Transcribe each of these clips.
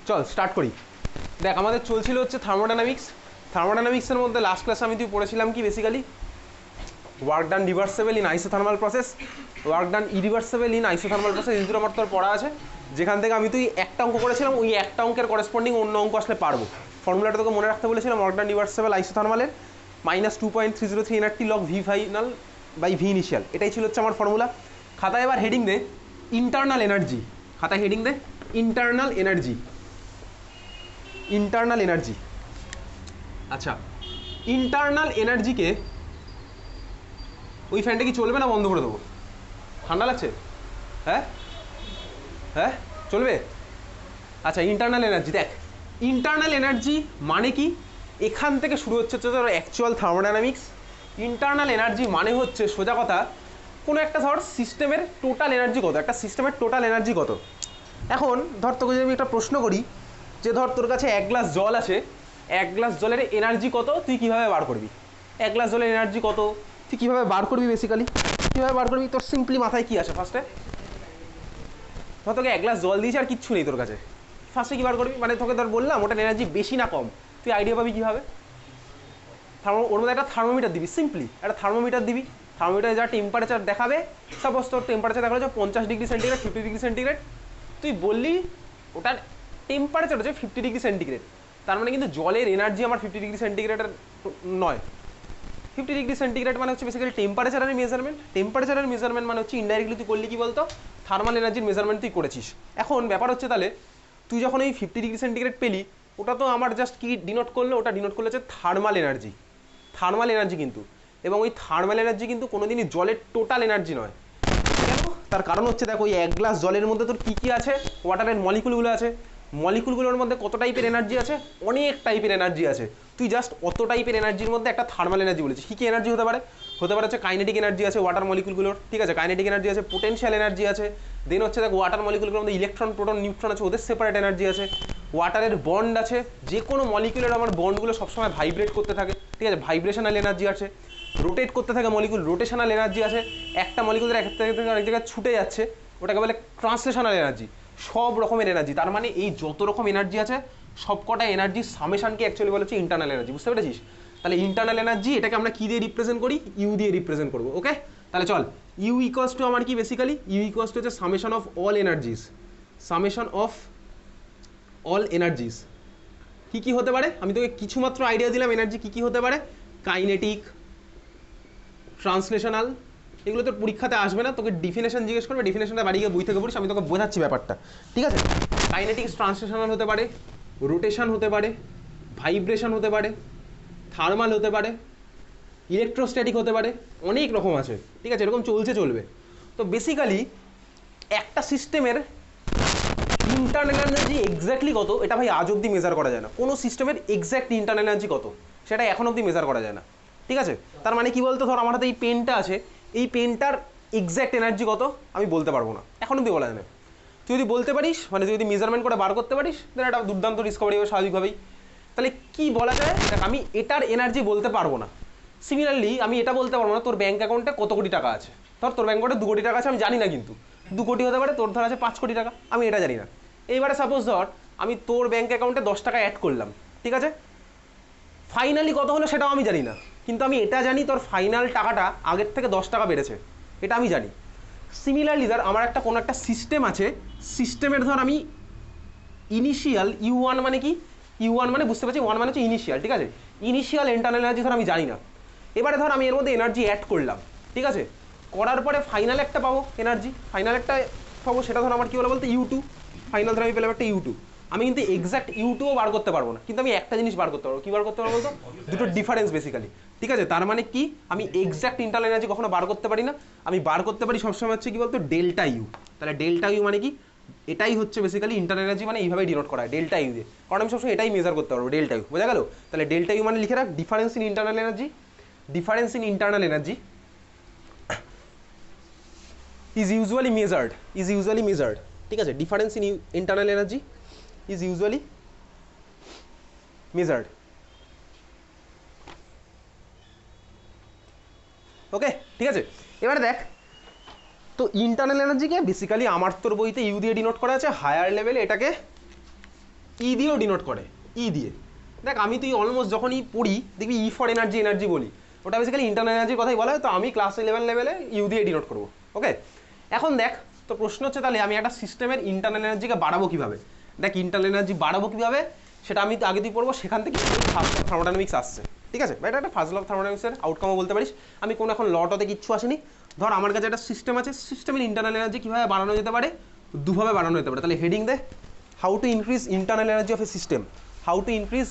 চল স্টার্ট করি। দেখ আমাদের চলছিল হচ্ছে থার্মোডাইনামিক্স। থার্মোডাইনামিক্সের মধ্যে লাস্ট ক্লাসে আমি তুই পড়েছিলাম কি basically work done reversible in isothermal process, work done irreversible in isothermal process, এই দুটো আমার তোর পড়া আছে। যেখান থেকে আমি তুই একটা অঙ্ক করেছিলাম, ওই একটা অঙ্কের করেসপন্ডিং অন্য অঙ্ক আসলে পারবো। ফর্মুলাটা তোকে মনে রাখতে বলেছিলাম, ওয়ার্ক ডান রিভার্সেবল আইসোথার্মালের -2.303 NRT log V final by V initial, এটাই ছিল হচ্ছে আমার ফর্মুলা। খাতায় এবার হেডিং দে ইন্টারনাল এনার্জি, খাতায় হেডিং দে ইন্টারনাল এনার্জি, ইন্টারনাল এনার্জি। আচ্ছা, ইন্টারনাল এনার্জিকে ওই ফ্যানটা কি চলবে না বন্ধ করে দেবো? ঠান্ডা লাগছে? হ্যাঁ হ্যাঁ চলবে। আচ্ছা, ইন্টারনাল এনার্জি দেখ, ইন্টারনাল এনার্জি মানে কি, এখান থেকে শুরু হচ্ছে ধর অ্যাকচুয়াল থার্মোডাইনামিক্স। ইন্টারনাল এনার্জি মানে হচ্ছে সোজা কথা কোনো একটা ধর সিস্টেমের টোটাল এনার্জি কত, একটা সিস্টেমের টোটাল এনার্জি কত। এখন ধর তোকে যদি আমি একটা প্রশ্ন করি যে ধর তোর কাছে 1 গ্লাস জল আছে, 1 গ্লাস জলের এনার্জি কত, তুই কীভাবে বার করবি? 1 গ্লাস জলের এনার্জি কত তুই কীভাবে বার করবি? বেসিক্যালি কীভাবে বার করবি, তোর সিম্পলি মাথায় কী আসে ফার্স্টে? ধর তোকে 1 গ্লাস জল দিয়েছে আর কিচ্ছু নেই তোর কাছে, ফার্স্টে কী বার করবি? মানে তোকে ধর বললাম ওটার এনার্জি বেশি না কম, তুই আইডিয়া পাবি কীভাবে? ওর মধ্যে একটা থার্মোমিটার দিবি, সিম্পলি একটা থার্মোমিটার দিবি, থার্মোমিটারে যা টেম্পারেচার দেখাবে, সাপোজ তোর টেম্পারেচার দেখালো যে 50 ডিগ্রি সেন্টিগ্রেড, 50 ডিগ্রি সেন্টিগ্রেড, তুই বললি ওটার টেম্পারেচার হচ্ছে 50 ডিগ্রি সেন্টিগ্রেড, তার মানে কিন্তু জলের এনার্জি আমার 50 ডিগ্রি সেন্টিগ্রেডের নয়। 50 ডিগ্রি সেন্টিগ্রেড মানে হচ্ছে বেসিক্যালি টেম্পারেচারের মেজারমেন্ট, টেম্পারেচারের মেজারমেন্ট মানে হচ্ছে ইনডাইরেক্টলি তুই করলি কি বলতো, থার্মাল এনার্জির মেজারমেন্ট তুই করেছিস। এখন ব্যাপার হচ্ছে তাহলে তুই যখন এই 50 ডিগ্রি সেন্টিগ্রেড পেলি, ওটা তো আমার জাস্ট কি ডিনোট করলো, ওটা ডিনোট করলো হচ্ছে থার্মাল এনার্জি, থার্মাল এনার্জি কিন্তু, এবং ওই থার্মাল এনার্জি কিন্তু কোনোদিনই জলের টোটাল এনার্জি নয়। কেন? তার কারণ হচ্ছে দেখো ওই 1 গ্লাস জলের মধ্যে তোর কী কী আছে, ওয়াটারের মলিকুলগুলো আছে, মলিকুলগুলোর মধ্যে কত টাইপের এনার্জি আছে, অনেক টাইপের এনার্জি আছে। তুই জাস্ট অত টাইপের এনার্জির মধ্যে একটা থার্মাল এনার্জি বলেছিস। কী কী এনার্জি হতে পারে? হতে পারে হচ্ছে কাইনেটিক এনার্জি আছে ওয়াটার মলিকুলগুলোর, ঠিক আছে, কাইনেটিক এনার্জি আছে, পোটেনশিয়াল এনার্জি আছে, দেন হচ্ছে দেখ ওয়াটার মলিকুলগুলোর মধ্যে ইলেকট্রন প্রোটন নিউট্রন আছে, ওদের সেপারেট এনার্জি আছে, ওয়াটারের বন্ড আছে, যে কোনো মলিকুলের আমার বন্ডগুলো সবসময় ভাইব্রেট করতে থাকে, ঠিক আছে, ভাইব্রেশনাল এনার্জি আছে, রোটেট করতে থাকে মলিকুল, রোটেশনাল এনার্জি আছে, একটা মলিকুলের এক থেকে আরেক জায়গায় ছুটে যাচ্ছে, ওটাকে বলে ট্রান্সলেশনাল এনার্জি। সব রকমের এনার্জি, তার মানে এই যত রকম এনার্জি আছে সবকটা এনার্জি সামেশনকে অ্যাকচুয়ালি বলা হচ্ছে ইন্টারনাল এনার্জি, বুঝতে পেরেছিস? তাহলে ইন্টারনাল এনার্জি এটাকে আমরা কি দিয়ে রিপ্রেজেন্ট করি? ইউ দিয়ে রিপ্রেজেন্ট করবো। ওকে, তাহলে চল, ইউ ইকুয়ালস টু আমার কি বেসিক্যালি, ইউ ইকুয়ালস টু হচ্ছে summation of all energies, summation of all energies. কী কী হতে পারে আমি তোকে কিছুমাত্র আইডিয়া দিলাম, এনার্জি কী কী হতে পারে, কাইনেটিক, ট্রান্সলেশনাল, এগুলো তোর পরীক্ষাতে আসবে না, তোকে ডিফিনেশন জিজ্ঞেস করবে, ডিফিনেশনটা বাড়ি গিয়ে বই থেকে পড়িস, আমি তোকে বোঝাচ্ছি ব্যাপারটা, ঠিক আছে? কাইনেটিক্স ট্রান্সলেশনাল হতে পারে, রোটেশন হতে পারে, ভাইব্রেশন হতে পারে, থার্মাল হতে পারে, ইলেকট্রোস্ট্যাটিক হতে পারে, অনেক রকম আছে, ঠিক আছে, এরকম চলছে চলবে। তো বেসিক্যালি একটা সিস্টেমের ইন্টারনাল এনার্জি এক্স্যাক্টলি কত, এটা ভাই আজ অব্দি মেজার করা যায় না। কোনো সিস্টেমের এক্স্যাক্ট ইন্টারনাল এনার্জি কত সেটা এখন অব্দি মেজার করা যায় না, ঠিক আছে? তার মানে কি বলতো, ধর আমার হাতে এই পেনটা আছে, এই পেনটার এক্স্যাক্ট এনার্জি কত আমি বলতে পারবো না, এখন অব্দি বলা যায় না। তুই যদি বলতে পারিস, মানে তুই যদি মেজারমেন্ট করে বার করতে পারিস, দেন একটা দুর্দান্ত ডিসকভারি হবে স্বাভাবিকভাবেই। তাহলে কি বলা যায়, দেখ আমি এটার এনার্জি বলতে পারবো না। সিমিলারলি আমি এটা বলতে পারবো না তোর ব্যাঙ্ক অ্যাকাউন্টে কত কোটি টাকা আছে। ধর তোর ব্যাঙ্ক অ্যাকাউন্টে 2 কোটি টাকা আছে, আমি জানি না, কিন্তু 2 কোটি হতে পারে, তোর ধর আছে 5 কোটি টাকা, আমি এটা জানি না। এইবারে সাপোজ ধর আমি তোর ব্যাঙ্ক অ্যাকাউন্টে 10 টাকা অ্যাড করলাম, ঠিক আছে, ফাইনালি কত হলো সেটাও আমি জানি না, কিন্তু আমি এটা জানি তোর ফাইনাল টাকাটা আগের থেকে 10 টাকা বেড়েছে, এটা আমি জানি। সিমিলারলি ধর আমার একটা কোনো একটা সিস্টেম আছে, সিস্টেমের ধর আমি ইনিশিয়াল U1 মানে কি, U1 মানে বুঝতে পারছি 1 মানে হচ্ছে ইনিশিয়াল, ঠিক আছে, ইনিশিয়াল ইন্টারনাল এনার্জি ধর আমি জানি না। এবারে ধর আমি এর মধ্যে এনার্জি অ্যাড করলাম, ঠিক আছে, করার পরে ফাইনাল একটা পাবো এনার্জি, ফাইনাল একটা পাবো, সেটা ধর আমার কি বলে বলতে U2, ফাইনাল ধর আমি পেলাম একটা U2। আমি কিন্তু এক্স্যাক্ট U2ও বার করতে পারবো না, কিন্তু আমি একটা জিনিস বার করতে পারবো, কি বার করতে পারবো বলতো, দুটো ডিফারেন্স বেসিক্যালি, ঠিক আছে। তার মানে কি আমি এক্স্যাক্ট ইন্টারনাল এনার্জি কখনো বার করতে পারি না, আমি বার করতে পারি সবসময় হচ্ছে কি বলতো ডেল্টা ইউ। তাহলে ডেল্টা ইউ মানে কি, এটাই হচ্ছে বেসিক্যালি ইন্টারনাল এনার্জি, মানে এইভাবে ডিনোট করা হয় ডেল্টা ইউ দিয়ে, কারণ আমি সবসময় এটাই মেজার করতে পারবো, ডেল্টা ইউ, বোঝা গেল? তাহলে ডেল্টা ইউ মানে লিখে রাখ, difference in internal energy, difference in internal energy is usually measured, ঠিক আছে, difference in internal energy is usually measured, ওকে, ঠিক আছে। এবারে দেখ তো ইন্টারনাল এনার্জিকে বেসিক্যালি আমার তোর বইতে ইউ দিয়ে ডিনোট করা আছে, হায়ার লেভেলে এটাকে ই দিয়েও ডিনোট করে, ই দিয়ে। দেখ আমি তুই অলমোস্ট যখনই পড়ি দেখবি ই ফর এনার্জি এনার্জি বলি, ওটা বেসিক্যালি ইন্টারনাল এনার্জির কথাই বলা হয়। তো আমি ক্লাস 11 লেভেলে ইউ দিয়ে ডিনোট করবো। ওকে, এখন দেখ তো প্রশ্ন হচ্ছে তাহলে আমি একটা সিস্টেমের ইন্টারনাল এনার্জিকে বাড়াবো কীভাবে। দেখ ইন্টারনাল এনার্জি বাড়াবো কীভাবে সেটা আমি তো আগে দিয়ে পড়বো, সেখান থেকে ফার্স্ট অফ থার্মোডাইনামিক্স আসছে, ঠিক আছে। বা এটা একটা ফার্স্ট ল অফ থার্মোডাইনামিক্সের আউটকামও বলতে পারিস। আমি কোনো এখন লটতে কিচ্ছু আসেনি, ধর আমার কাছে একটা সিস্টেম আছে, সিস্টেমের ইন্টারনাল এনার্জি কীভাবে বাড়ানো যেতে পারে, দুভাবে বাড়ানো যেতে পারে। তাহলে হেডিং দে, how to increase internal energy of a system, how to increase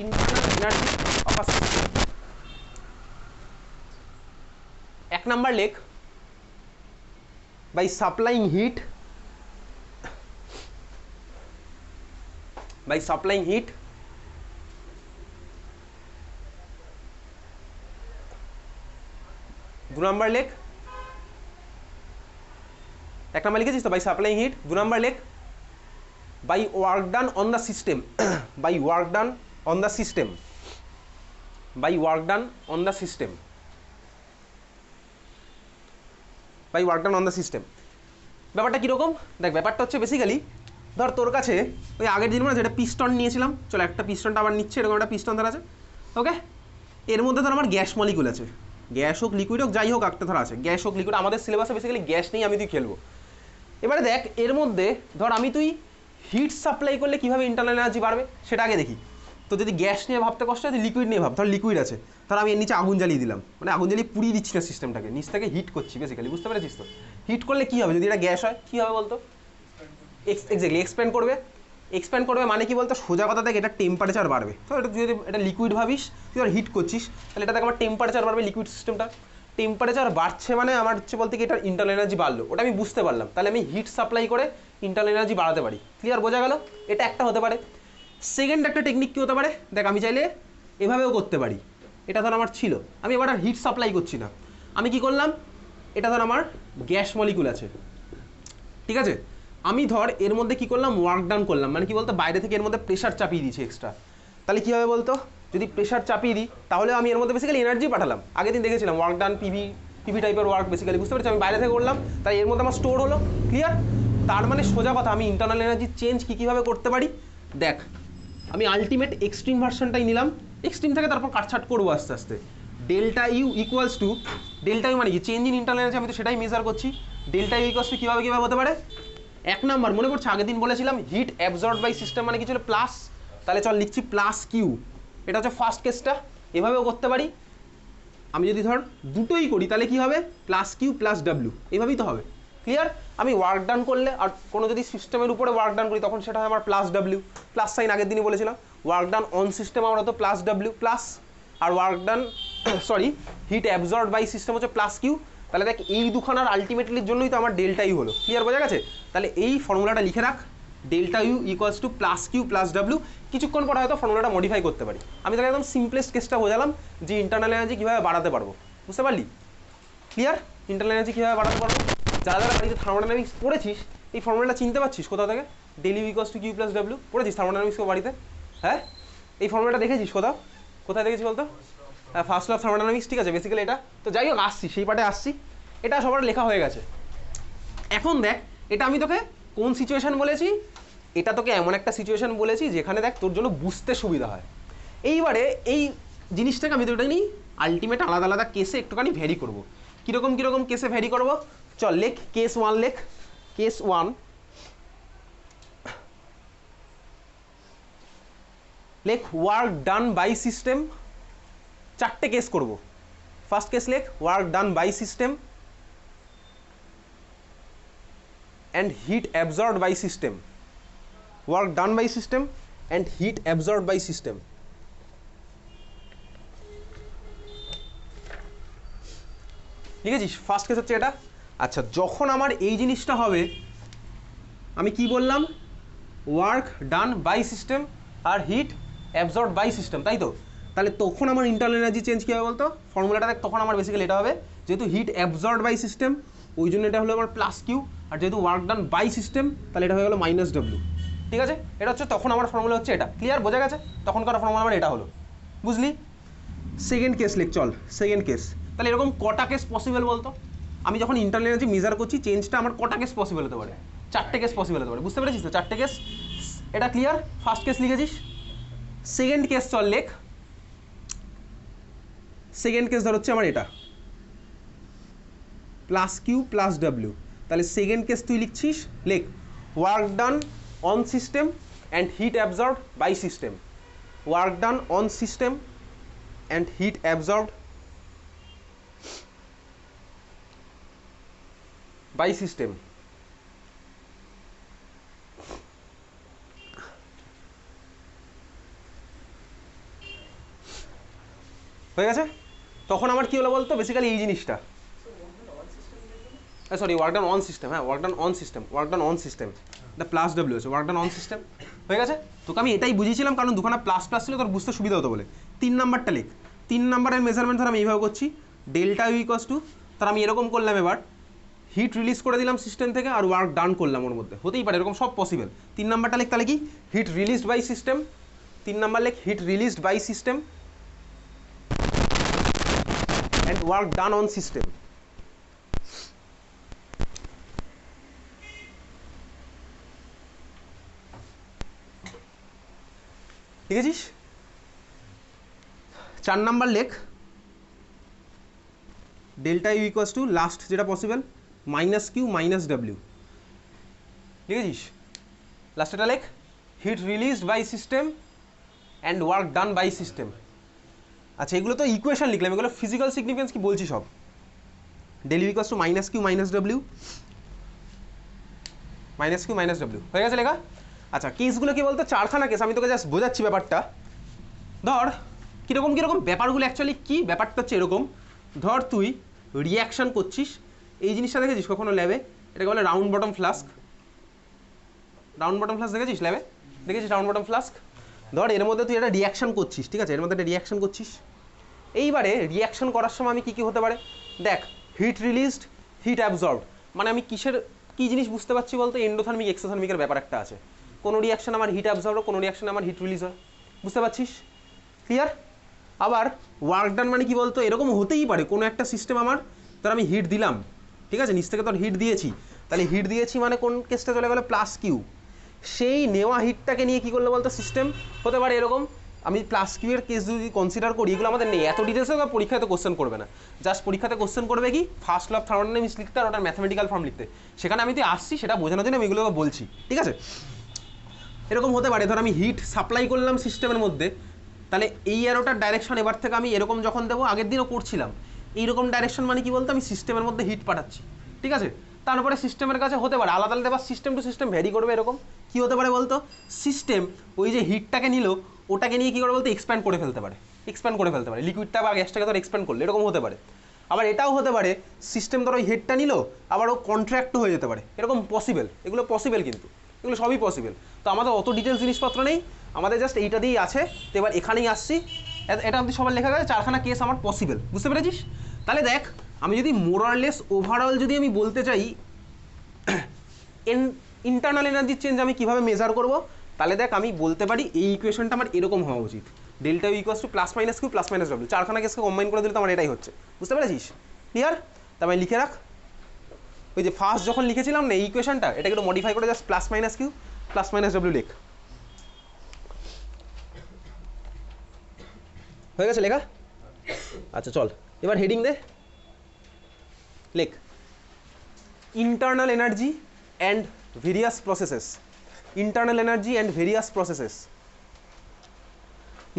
internal energy of a system. 1 number লেখ, by supplying heat, by supplying heat 2 number লেখ, 1 নাম্বার লিখেছিস তো, by supplying heat। 2 নাম্বার লেখ, by work done on the system, by work done on the system, by work done on the system, by work done on the system। ব্যাপারটা কীরকম দেখ, ব্যাপারটা হচ্ছে basically ধর তোর কাছে ওই আগের দিন মানে যেটা পিস্টন নিয়েছিলাম, চলো একটা পিস্টনটা আবার নিচ্ছে, এরকম একটা পিস্টন ধর আছে। ওকে, এর মধ্যে ধর আমার গ্যাস মলিকুল আছে, গ্যাস হোক লিকুইড হোক যাই হোক একটা ধর আছে, গ্যাস হোক লিকুইড, আমাদের সিলেবাসে বেসিক্যালি গ্যাস নেই, আমি তুই খেলবো। এবারে দেখ এর মধ্যে ধর আমি তুই হিট সাপ্লাই করলে কীভাবে ইন্টারনাল এনার্জি বাড়বে সেটা আগে দেখি। তো যদি গ্যাস নিয়ে ভাবতে কষ্ট হয়, লিকুইড নিয়ে ভাব। ধর লিকুইড আছে, ধর আমি এর নিচে আগুন জ্বালিয়ে দিলাম, মানে আগুন জ্বালিয়ে পুড়িয়ে দিচ্ছি না সিস্টেমটাকে, নিচ থেকে হিট করছি বেসিক্যালি, বুঝতে পেরেছিস তো। হিট করলে কী হবে, যদি এটা গ্যাস হয় কী হবে বলতো, এক্স্যাক্টলি এক্সপ্যান্ড করবে। এক্সপ্যান্ড করবে মানে কি বলতো, সোজা কথা দেখ এটা টেম্পারেচার বাড়বে। তো এটা যদি এটা লিকুইড ভাবিস, তুই ধর হিট করছিস, তাহলে এটা দেখ আমার টেম্পারেচার বাড়বে, লিকুইড সিস্টেমটা টেম্পারেচার বাড়ছে মানে আমার হচ্ছে বলতে কি এটার ইন্টারনাল এনার্জি বাড়লো, ওটা আমি বুঝতে পারলাম। তাহলে আমি হিট সাপ্লাই করে ইন্টারনাল এনার্জি বাড়াতে পারি। ক্লিয়ার, বোঝা গেল? এটা একটা হতে পারে। সেকেন্ড একটা টেকনিক কী হতে পারে, দেখ আমি চাইলে এভাবেও করতে পারি। এটা ধর আমার ছিল, আমি এবার আর হিট সাপ্লাই করছি না, আমি কি করলাম, এটা ধর আমার গ্যাস মলিকুল আছে, ঠিক আছে। আমি ধর এর মধ্যে কি করলাম, ওয়ার্ক ডাউন করলাম, মানে কি বলতো বাইরে থেকে এর মধ্যে প্রেশার চাপিয়ে দিয়েছি এক্সট্রা। তাহলে কী হবে বলতো, যদি প্রেশার চাপিয়ে দিই তাহলে আমি এর মধ্যে বেসিক্যালি এনার্জি পাঠালাম। আগের দিন দেখেছিলাম ওয়ার্ক ডান পিভি টাইপের ওয়ার্ক বেসিক্যালি, বুঝতে পারছি। আমি বাইরে থেকে করলাম, তাই এর মধ্যে আমার স্টোর হলো। ক্লিয়ার? তার মানে সোজা কথা আমি ইন্টারনাল এনার্জি চেঞ্জ কীভাবে করতে পারি, দেখ আমি আলটিমেট এক্সট্রিম ভার্সনটাই নিলাম, এক্সট্রিম থেকে তারপর কাটছাট করবো আস্তে আস্তে। Delta U equals two, delta U মানে কি, চেঞ্জ ইন ইন্টারনাল এনার্জি, আমি তো সেটাই মেজার করছি। ডেল্টা ইউ ইকুয়ালস টু কীভাবে হতে পারে, 1 নাম্বার মনে করছে আগের দিন বলেছিলাম হিট অ্যাবজর্ব বাই সিস্টেম মানে কি ছিল প্লাস, তাহলে চল লিখছি প্লাস কিউ, এটা হচ্ছে ফার্স্ট কেসটা। এভাবেও করতে পারি, আমি যদি ধর দুটোই করি তাহলে কি হবে, প্লাস কিউ প্লাস ডাব্লিউ, এইভাবেই তো হবে। ক্লিয়ার? আমি ওয়ার্ক ডান করলে আর কোনো যদি সিস্টেমের উপরে ওয়ার্ক ডান করি তখন সেটা হয় আমার প্লাস ডাব্লিউ, প্লাস সাইন আগের দিনই বলেছিলাম। ওয়ার্ক ডান অন সিস্টেম আমরা তো প্লাস ডাব্লিউ প্লাস, আর work done sorry heat absorb by system হচ্ছে প্লাস কিউ। তাহলে দেখ এই দুখানার আলটিমেটলির জন্যই তো আমার ডেল্টা ইউ হলো। ক্লিয়ার, বোঝা গেছে? তাহলে এই ফর্মুলাটা লিখে রাখ, delta U equals to plus Q plus W. কিছুক্ষণ পরে হয়তো ফর্মুলাটা মডিফাই করতে পারি। আমি তাহলে একদম সিম্পলেস্ট কেসটা বোঝালাম যে ইন্টারনাল এনার্জি কীভাবে বাড়াতে পারবো, বুঝতে পারলি? ক্লিয়ার? ইন্টারনাল এনার্জি কীভাবে বাড়াতে পারবো, যারা যারা বাড়িতে থার্মোডাইনামিক্স পড়েছিস এই ফর্মুলাটা চিনতে পারছিস কোথাও থেকে, del U equals to Q plus W পড়েছিস থার্মোডাইনামিক্স বাড়িতে? হ্যাঁ, এই ফর্মুলাটা দেখেছিস কোথাও, কোথায় দেখেছিস বলতো? হ্যাঁ, ফার্স্ট ল অফ থার্মোডাইনামিক্স, ঠিক আছে বেসিক্যালি এটা। তো যাই হোক আসছি, সেই পার্টে আসছি, এটা সবার লেখা হয়ে গেছে। এখন দেখ এটা আমি তোকে কোন সিচুয়েশান বলেছি, এটা তোকে এমন একটা সিচুয়েশান বলেছি যেখানে দেখ তোর জন্য বুঝতে সুবিধা হয়। এইবারে এই জিনিসটাকে আমি তো এটা নিই আলটিমেট আলাদা আলাদা কেসে একটুখানি ভ্যারি করবো। কীরকম কীরকম কেসে ভ্যারি করবো, চল লেখ কেস 1, লেখ কেস 1, লেখ ওয়ার্ক ডান বাই সিস্টেম। 4টে কেস করব। ফার্স্ট কেস লেখ work done by system and heat absorbed by system, work done by system and heat absorbed by system। লিখেছিস? ফার্স্ট কেস হচ্ছে এটা। আচ্ছা, যখন আমার এই জিনিসটা হবে আমি কি বললাম, ওয়ার্ক ডান বাই সিস্টেম আর হিট অ্যাবজর্ব বাই সিস্টেম, তাই তো? তাহলে তখন আমার ইন্টারনাল এনার্জি চেঞ্জ কী হবে বলতো, ফর্মুলাটা দেখ, তখন আমার বেসিক্যালি এটা হবে, যেহেতু হিট অ্যাবজর্ব বাই সিস্টেম ওই জন্য এটা হলো আমার প্লাস কিউ, আর যেহেতু ওয়ার্ক ডান বাই সিস্টেম তাহলে এটা হয়ে গেলো মাইনাস ডাব্লিউ। ঠিক আছে, এটা হচ্ছে তখন আমার ফর্মুলা হচ্ছে এটা। ক্লিয়ার, বোঝা গেছে? তখনকার ফর্মুলা আমার এটা হলো, বুঝলি? সেকেন্ড কেস লেখ, চল সেকেন্ড কেস। তাহলে এরকম কটা কেস পসিবল বলতো, আমি যখন ইন্টারনাল এনার্জি মেজার করছি চেঞ্জটা আমার কটা কেস পসিবল হতে পারে? 4টে কেস পসিবল হতে পারে, বুঝতে পেরেছিস তো? 4টে কেস। এটা ক্লিয়ার? ফার্স্ট কেস লিখেছিস, সেকেন্ড কেস চল লেখ। সেকেন্ড কেস ধর হচ্ছে আমার এটা প্লাস কিউ প্লাস ডাব্লিউ, তাহলে সেকেন্ড কেস তুই লিখছিস, লেখ work done on system and heat absorbed by system. Work done on system and heat absorbed by system. হয়ে গেছে? তখন আমার কি হলো বলতো, বেসিক্যালি এই জিনিসটা, sorry work done on system, হ্যাঁ work done on system, work done on system, এটা প্লাস ডাব্লিউ আছে, ওয়ার্ক ডান অন সিস্টেম। হয়ে গেছে? তোকে আমি এটাই বুঝিয়েছিলাম কারণ দুখানা প্লাস প্লাস ছিল তোর বুঝতে সুবিধা হতো বলে। 3 নাম্বারটা লিখ, 3 নাম্বারের মেজারমেন্ট ধর আমি এইভাবে করছি, ডেল্টা ইউ ইকুয়ালস টু, তার আমি এরকম করলাম, এবার হিট রিলিজ করে দিলাম সিস্টেম থেকে আর ওয়ার্ক ডান করলাম ওর মধ্যে, হতেই পারে এরকম, সব পসিবল। 3 নাম্বারটা লিখ তাহলে কি, heat released by system, 3 number লিখ heat released by system and work done on system. ঠিক আছিস? 4 নাম্বার লেখ delta U equals to last যেটা possible minus Q minus W. ঠিক আছিস? লাস্টটা লেখ heat released by system and work done by system. আচ্ছা এগুলো তো ইকুয়েশন লিখলাম, এগুলো ফিজিক্যাল সিগনিফিকেন্স কি বলছি সব। Del U equals to minus Q minus W, minus Q minus W. হয়ে গেছে লেখা? আচ্ছা কেসগুলো কি বলতো, 4খানা কেস, আমি তোকে জাস্ট বোঝাচ্ছি ব্যাপারটা। ধর কীরকম কীরকম ব্যাপারগুলো অ্যাকচুয়ালি কী, ব্যাপারটা হচ্ছে এরকম, ধর তুই রিয়াকশান করছিস, এই জিনিসটা দেখেছিস কখনো ল্যাবে, এটাকে বলে round bottom flask. Round bottom flask দেখেছিস ল্যাবে? দেখেছিস রাউন্ড বটম ফ্লাস্ক? ধর এর মধ্যে তুই একটা রিয়াকশান করছিস, ঠিক আছে, এর মধ্যে একটা রিয়াকশান করছিস। এইবারে রিয়াকশান করার সময় আমি কী কী হতে পারে দেখ, হিট রিলিজড, হিট অ্যাবজর্বড, মানে আমি কিসের কী জিনিস বুঝতে পারছি বলতো, এন্ডোথার্মিক এক্সোথার্মিকের ব্যাপার একটা আছে। কোনো রিয়াকশান আমার হিট অ্যাবজর্ব, কোনো রিয়াকশান আমার হিট রিলিজ হয়, বুঝতে পারছিস? ক্লিয়ার? আবার ওয়ার্ক ডান মানে কি বলতো, এরকম হতেই পারে কোনো একটা সিস্টেম আমার, ধর আমি হিট দিলাম, ঠিক আছে, নিচ থেকে তোর হিট দিয়েছি, তাহলে হিট দিয়েছি মানে কোন কেসটা চলে গেলো প্লাস কিউ, সেই নেওয়া হিটটাকে নিয়ে কী করলো বলতো সিস্টেম, হতে পারে এরকম। আমি প্লাস কিউ এর কেস যদি কনসিডার করি, এগুলো আমাদের নেই এত ডিটেলসে, বা পরীক্ষায় তো কোশ্চেন করবে না, জাস্ট পরীক্ষাতে কোশ্চেন করবে কি ফার্স্ট ল অফ থার্মোডাইনামিক্স লিখতে আর ওটার ম্যাথমেটিক্যাল ফর্ম লিখতে, সেখানে আমি তো আসছি সেটা বোঝানোর জন্য আমি এগুলো বলছি, ঠিক আছে। এরকম হতে পারে ধর আমি হিট সাপ্লাই করলাম সিস্টেমের মধ্যে, তাহলে এই অ্যারোটার ডাইরেকশন এবার থেকে আমি এরকম যখন দেবো, আগের দিনও করছিলাম এইরকম ডাইরেকশন, মানে কি বলতো আমি সিস্টেমের মধ্যে হিট পাঠাচ্ছি, ঠিক আছে। তারপরে সিস্টেমের কাছে হতে পারে আলাদা আলাদা, বা সিস্টেম টু সিস্টেম ভ্যারি করবে, এরকম কি হতে পারে বলতো, সিস্টেম ওই যে হিটটাকে নিল ওটাকে নিয়ে কী করে বলতো এক্সপ্যান্ড করে ফেলতে পারে, এক্সপ্যান্ড করে ফেলতে পারে, লিকুইডটা বা গ্যাসটাকে ধর এক্সপ্যান্ড করলে এরকম হতে পারে। আবার এটাও হতে পারে সিস্টেম ধর ওই হেডটা নিল আবার ও কন্ট্রাক্টও হয়ে যেতে পারে, এরকম পসিবল, এগুলো পসিবল, কিন্তু এগুলো সবই পসিবল। তো আমাদের অত ডিটেলস জিনিসপত্র নেই, আমাদের জাস্ট এইটা দিয়েই আছে। তো এবার এখানেই আসছি, এটা অবধি সবার লেখা গেছে, 4খানা কেস আমার পসিবল, বুঝতে পেরেছিস? তাহলে দেখ আমি যদি মোরারলেস ওভারঅল যদি আমি বলতে চাই ইন্টারনাল এনার্জির চেঞ্জ আমি কীভাবে মেজার করবো, তাহলে দেখ আমি বলতে পারি এই ইকুয়েশনটা আমার এরকম হওয়া উচিত, delta U equals to plus minus Q plus minus W, 4খানা কেসকে কম্বাইন করে দিলে তো আমার এটাই হচ্ছে, বুঝতে পেরেছিস? ক্লিয়ার? তারপরে লিখে রাখ, ওই যে ফার্স্ট যখন লিখেছিলাম না এই ইকুয়েশনটা, এটাকে একটু মডিফাই করে just plus minus Q plus minus W লেখ। হয়ে গেছে লেখা? আচ্ছা চল এবার হেডিং দে, লেখ internal energy and various processes. Internal energy and various processes,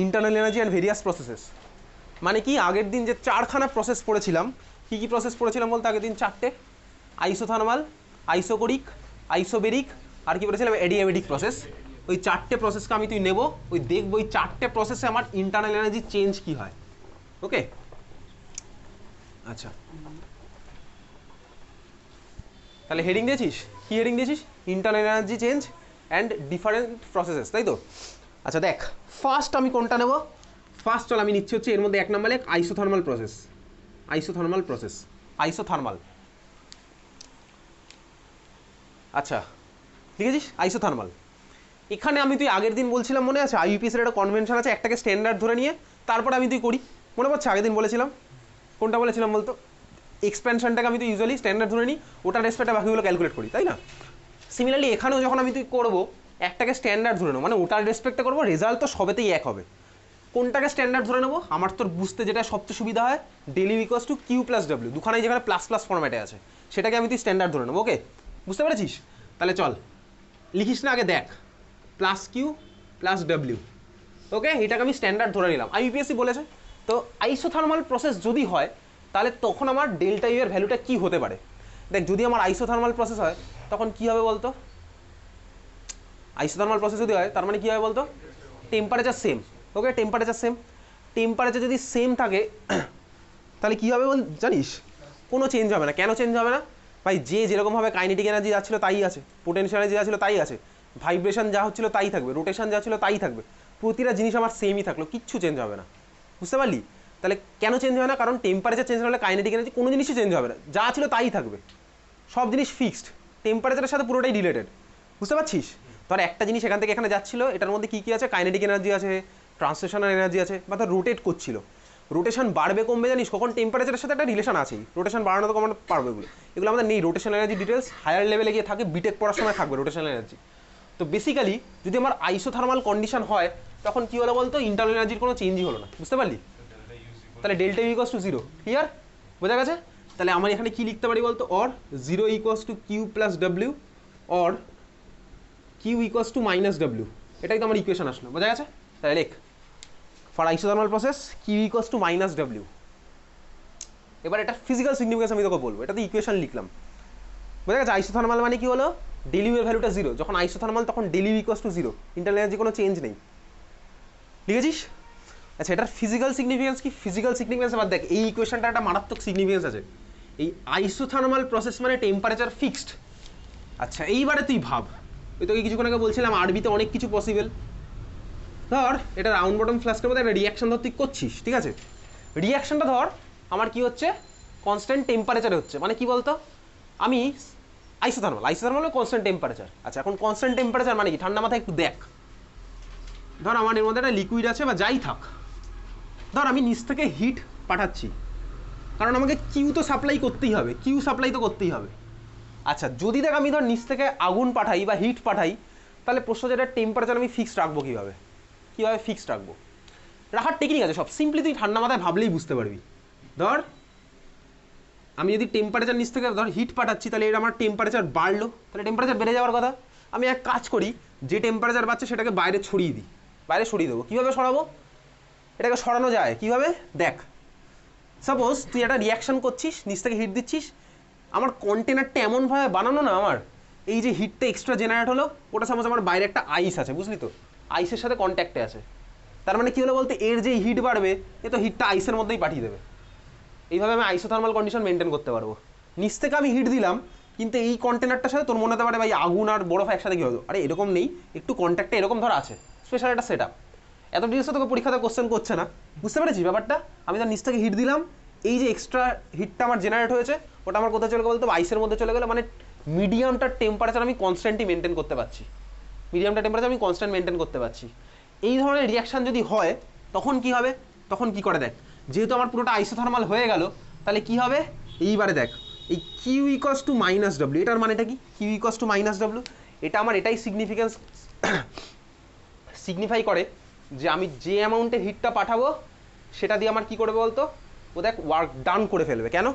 internal energy and various processes মানে কি, আগের দিন যে 4খানা প্রসেস পড়েছিলাম, কী কী প্রসেস পড়েছিলাম বলতে, আগের দিন 4টে, আইসোথার্মাল, আইসোকোরিক, আইসোবেরিক, আর কি বলেছিলাম এডিয়াবেটিক প্রসেস। ওই 4টে প্রসেসকে আমি তুই নেব, ওই দেখবো ওই 4টে প্রসেসে আমার ইন্টারনাল এনার্জি চেঞ্জ কী হয়, ওকে। আচ্ছা তাহলে হেডিং দিয়েছিস, কী হেডিং দিয়েছিস, internal energy change and different processes, তাই তো? আচ্ছা দেখ ফার্স্ট আমি কোনটা নেব, ফার্স্ট চল আমি নিচ্ছি হচ্ছে এর মধ্যে 1 নম্বরে isothermal process, isothermal process, isothermal. আচ্ছা ঠিক আছে, আইসোথার্মাল। এখানে আমি তুই আগের দিন বলছিলাম মনে আছে, আইইউপিএসের একটা কনভেনশন আছে, একটাকে স্ট্যান্ডার্ড ধরে নিয়ে তারপর আমি তুই করি, মনে পড়ছে আগের দিন বলেছিলাম, কোনটা বলেছিলাম বলতো, এক্সপ্যানশনটাকে আমি তুই ইউজুয়ালি স্ট্যান্ডার্ড ধরে নিই, ওটার রেসপেক্টে বাকিগুলো ক্যালকুলেট করি, তাই না? সিমিলারলি এখানেও যখন আমি তুই করবো একটাকে স্ট্যান্ডার্ড ধরে নেবো, মানে ওটার রেসপেক্টে করবো, রেজাল্ট তো সবেতেই এক হবে। কোনটাকে স্ট্যান্ডার্ড ধরে নেবো? আমার তোর বুঝতে যেটা সবচেয়ে সুবিধা হয়, del U equals to Q plus W, দুখানাই যেখানে প্লাস প্লাস ফর্ম্যাটে আছে সেটাকে আমি তুই স্ট্যান্ডার্ড ধরে নেবো। ওকে, বুঝতে পেরেছিস? তাহলে চল লিখিস না, আগে দেখ, প্লাস কিউ প্লাস ডাব্লিউ। ওকে, এটাকে আমি স্ট্যান্ডার্ড ধরে নিলাম। আইইউপিএসসি বলেছে তো আইসোথার্মাল প্রসেস যদি হয় তাহলে তখন আমার ডেল্টা ইউ এর ভ্যালুটা কী হতে পারে। দেখ, যদি আমার আইসোথার্মাল প্রসেস হয় তখন কী হবে বলতো? আইসোথার্মাল প্রসেস যদি হয় তার মানে কী হবে বলতো? Temperature same. Okay, temperature same, temperature যদি সেম থাকে তাহলে কী হবে জানিস? কোনো চেঞ্জ হবে না। কেন চেঞ্জ হবে না? ভাই, যে যেরকমভাবে কাইনেটিক এনার্জি যাচ্ছিলো তাই আছে, পোটেনশিয়াল এনার্জি যাচ্ছিলো তাই আছে, ভাইব্রেশন যা হচ্ছিলো তাই থাকবে, রোটেশন যা ছিল তাই থাকবে, প্রতিটা জিনিস আমার সেমই থাকলো, কিচ্ছু চেঞ্জ হবে না। বুঝতে পারলি? তাহলে কেন চেঞ্জ হয় না? কারণ টেম্পারেচার চেঞ্জ হলে কাইনেটিক এনার্জি কোনো জিনিসই চেঞ্জ হবে না, যা ছিল তাই থাকবে, সব জিনিস ফিক্সড, টেম্পারেচারের সাথে পুরোটাই রিলেটেড। বুঝতে পারছিস? ধর একটা জিনিস এখান থেকে এখানে যাচ্ছিল, এটার মধ্যে কী কী আছে? কাইনেটিক এনার্জি আছে, ট্রান্সলেশনাল এনার্জি আছে, বা ধর রোটেট করছিল, রোটেশন বাড়বে কমবে জানিস কখন? টেম্পারেচারের সাথে একটা রিলেশন আছেই, রোটেশন বাড়ানো তো কমানো পারবে এগুলো আমাদের নেই। রোটেশনাল এনার্জি ডিটেলস হায়ার লেভেলে গিয়ে থাকে, বিটেক পড়ার সময় থাকবে রোটেশনাল এনার্জি। তো বেসিক্যালি যদি আমার আইসোথার্মাল কন্ডিশন হয় তখন কী হলো বলতো? ইন্টারনাল এনার্জির কোনো চেঞ্জই হলো না। বুঝতে পারলি? তাহলে delta U equals to zero. Clear? বোঝা গেছে? তাহলে আমার এখানে কি লিখতে পারি বলতো? Or zero equals to Q plus W, or Q equals to minus W. এটাই তো আমার ইকুয়েশন আসলো। বোঝা গেছে? তাহলে লেখ, for isothermal process Q equals to minus W. এবার এটা ফিজিক্যাল সিগনিফিকেন্স আমি তোকে বলবো, এটাতে ইকুয়েশন লিখলাম। বোঝা গেছে? আইসোথার্মাল মানে কি হলো? ডেলিউ এর ভ্যালুটা জিরো, যখন আইসোথার্মাল তখন del U equals to zero, internal energy কোনো চেঞ্জ নেই। লিখেছিস? আচ্ছা, এটার ফিজিক্যাল সিগনিফিকেন্স কি? ফিজিক্যাল সিগনিফিকেন্স আবার দেখ, এই ইকুয়েশনটা একটা মারাত্মক সিগনিফিকেন্স আছে। এই আইসোথার্মাল প্রসেস মানে টেম্পারেচার ফিক্সড। আচ্ছা, এইবারে তুই ভাব, ওই তোকে কিছুক্ষণ আগে বলছিলাম আরবিতে অনেক কিছু পসিবল। ধর এটা রাউন্ড বটম ফ্লাস্কের মধ্যে একটা রিয়াকশন ধর তুই করছিস, ঠিক আছে? রিয়াকশনটা ধর আমার কি হচ্ছে? কনস্ট্যান্ট টেম্পারেচারে হচ্ছে। মানে কি বলতো? আমি আইসোথার্মাল, আইসোথার্মাল কনস্ট্যান্ট টেম্পারেচার। আচ্ছা, এখন কনস্ট্যান্ট টেম্পারেচার মানে কি? ঠান্ডা মাথায় একটু দেখ, ধর আমার এর মধ্যে একটা লিকুইড আছে বা যাই থাক, ধর আমি নিচ থেকে হিট পাঠাচ্ছি, কারণ আমাকে কিউ তো সাপ্লাই করতেই হবে, কিউ সাপ্লাই তো করতেই হবে। আচ্ছা, যদি দেখ আমি ধর নিচ থেকে আগুন পাঠাই বা হিট পাঠাই, তাহলে প্রশ্ন যেটা টেম্পারেচার আমি ফিক্সড রাখবো কীভাবে? কীভাবে ফিক্সড রাখবো? রাখার টেকনিক আছে সব, সিম্পলি তুই ঠান্ডা মাথায় ভাবলেই বুঝতে পারবি। ধর আমি যদি টেম্পারেচার নিচ থেকে ধর হিট পাঠাচ্ছি, তাহলে এর আমার টেম্পারেচার বাড়লো, তাহলে টেম্পারেচার বেড়ে যাওয়ার কথা। আমি এক কাজ করি, যে টেম্পারেচার বাড়ছে সেটাকে বাইরে ছড়িয়ে দিই, বাইরে সরিয়ে দেবো। কীভাবে সরাবো? এটাকে সরানো যায় কীভাবে? দেখ, সাপোজ তুই একটা রিয়াকশান করছিস, নিচ থেকে হিট দিচ্ছিস, আমার কন্টেনারটা এমনভাবে বানানো না, আমার এই যে হিটটা এক্সট্রা জেনারেট হলো, ওটা সাপোজ আমার বাইরে একটা আইস আছে, বুঝলি তো, আইসের সাথে কন্ট্যাক্টে আছে, তার মানে কী হলো বলতে? এর যে হিট বাড়বে, এ তো হিটটা আইসের মধ্যেই পাঠিয়ে দেবে। এইভাবে আমি আইসোথার্মাল কন্ডিশন মেনটেন করতে পারবো। নিচ থেকে আমি হিট দিলাম, কিন্তু এই কন্টেনারটার সাথে তোর মনে হতে পারে ভাই আগুন আর বরফ একসাথে কী হতো? আরে এরকম নেই, একটু কন্ট্যাক্টে এরকম ধর আছে, স্পেশাল একটা সেট আপ। এত ডিটেলসে তোকে পরীক্ষাতে কোশ্চেন করছে না, বুঝতে পেরেছিস ব্যাপারটা? আমি তার নিচ থেকে হিট দিলাম, এই যে এক্সট্রা হিটটা আমার জেনারেট হয়েছে, ওটা আমার কোথায় চলে গেলো বলতো? আইসের মধ্যে চলে গেলো। মানে মিডিয়ামটার টেম্পারেচার আমি কনস্ট্যান্টই মেনটেন করতে পারছি, মিডিয়ামটার টেম্পারেচার আমি কনস্ট্যান্ট মেনটেন করতে পারছি। এই ধরনের রিয়াকশান যদি হয় তখন কি হবে? তখন কি করে দেখ, যেহেতু আমার পুরোটা আইসোথার্মাল হয়ে গেল, তাহলে কি হবে? এইবারে দেখ, এই Q equals to minus W, এটার মানেটা কি? Q equals to minus W, এটা আমার এটাই সিগনিফিকেন্স সিগনিফাই করে যে আমি যে অ্যামাউন্টে হিটটা পাঠাবো সেটা দিয়ে আমার কি করবে বলতো? ও দেখ ওয়ার্ক ডান করে ফেলবে। কেন?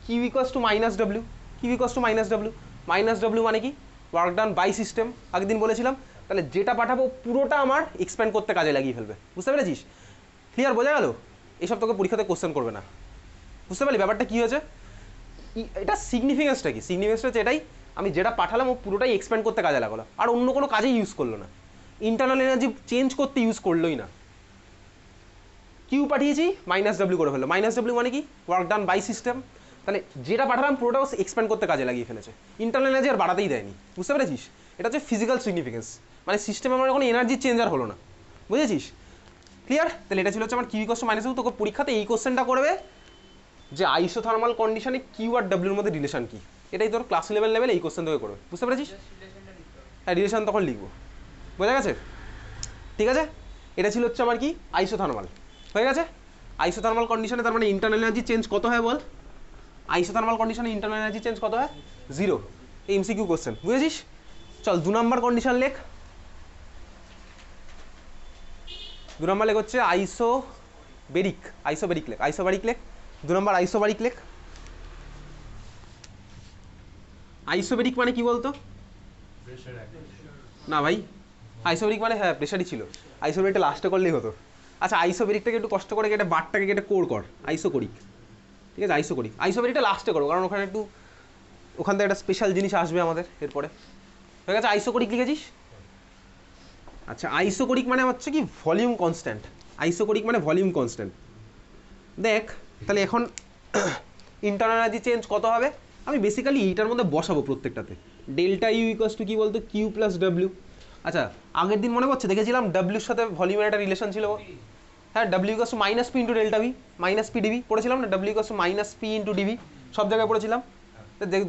Q equals to minus W, Q equals to minus W, minus W মানে কি? ওয়ার্ক ডান বাই সিস্টেম, আগের দিন বলেছিলাম। তাহলে যেটা পাঠাবো পুরোটা আমার এক্সপ্যান্ড করতে কাজে লাগিয়ে ফেলবে। বুঝতে পেরেছিস? ক্লিয়ার? বোঝা গেল? এসব তোকে পরীক্ষাতে কোশ্চেন করবে না। বুঝতে পারলি ব্যাপারটা কী হয়েছে? এটা সিগনিফিকেন্সটা কি? সিগনিফিকেন্সটা হচ্ছে এটাই, আমি যেটা পাঠালাম ও পুরোটাই এক্সপ্যান্ড করতে কাজে লাগালো, আর অন্য কোনো কাজেই ইউজ করলো না, ইন্টারনাল এনার্জি চেঞ্জ করতে ইউজ করলোই না। কিউ পাঠিয়েছি, মাইনাস ডাব্লিউ করে ফেললো। মাইনাস ডাব্লিউ মানে কি? Work done by system. তাহলে যেটা পাঠালাম পুরোটাও এক্সপ্যান্ড করতে কাজে লাগিয়ে ফেলেছে, ইন্টারনাল এনার্জি আর বাড়াতেই দেয়নি। বুঝতে পেরেছিস? এটা হচ্ছে ফিজিক্যাল সিগনিফিকেন্স, মানে সিস্টেমে আমার কোনো এনার্জি চেঞ্জ আর হলো না। বুঝেছিস? ক্লিয়ার? তাহলে এটা ছিল হচ্ছে আমার Q equals to minus W. তোকে পরীক্ষাতে এই কোশ্চেনটা করবে যে আইসোথার্মাল কন্ডিশনে কিউ আর ডাব্লিউর মধ্যে রিলেশন কি, এটাই তোর ক্লাস লেভেল এই কোশ্চেন তোকে করবে। বুঝতে পেরেছিস? হ্যাঁ, রিলেশন তখন লিখবো। বোঝা গেছে? ঠিক আছে, এটা ছিল হচ্ছে আমার কি? আইসোথার্মাল। হয়ে গেছে? আইসোথার্মাল কন্ডিশনে তার মানে ইন্টারনাল এনার্জি চেঞ্জ কত হয় বল? আইসোথার্মাল কন্ডিশনে ইন্টারনাল এনার্জি চেঞ্জ কত হয়? জিরো। এই এমসিকিউ কোশ্চেন, বুঝেছিস? চল 2 নম্বর কন্ডিশন লেখ। 2 নম্বর লেখ হচ্ছে আইসোবেরিক, আইসোবেরিক লেখ, আইসোবারিক লেখ 2 নম্বর আইসোবারিক লেখ। আইসোবেরিক মানে কি বলতো? না ভাই, আইসোবেরিক মানে হ্যাঁ প্রেশারই ছিল, আইসোবেরিকটা লাস্টে করলেই হতো। আচ্ছা আইসোবেরিকটাকে একটু কষ্ট করে কেটে বারটাকে কেটে কোর কর, আইসোকরিক, ঠিক আছে আইসোকরিক। আইসোবেরিকটা লাস্টে করো কারণ ওখানে একটু ওখান থেকে একটা স্পেশাল জিনিস আসবে আমাদের এরপরে, ঠিক আছে? আইসোকরিক লিখেছিস? আচ্ছা আইসোকরিক মানে হচ্ছে কি ভলিউম কনস্ট্যান্ট, আইসোকরিক মানে ভলিউম কনস্ট্যান্ট। দেখ তাহলে এখন ইন্টারনাল এনার্জি চেঞ্জ কত হবে, আমি বেসিক্যালি এইটার মধ্যে বসাবো প্রত্যেকটাতে। ডেল্টা ইউ ইকুয়ালস টু কি বলতো, কিউ প্লাস ডাব্লিউ। আচ্ছা আগের দিন মনে পড়ছে দেখেছিলাম ডাব্লিউর সাথে ভলিউমের একটা রিলেশন ছিল, হ্যাঁ W equals to minus P into delta V minus P dV পড়েছিলাম না, W equals to minus P into dV সব জায়গায় পড়েছিলাম।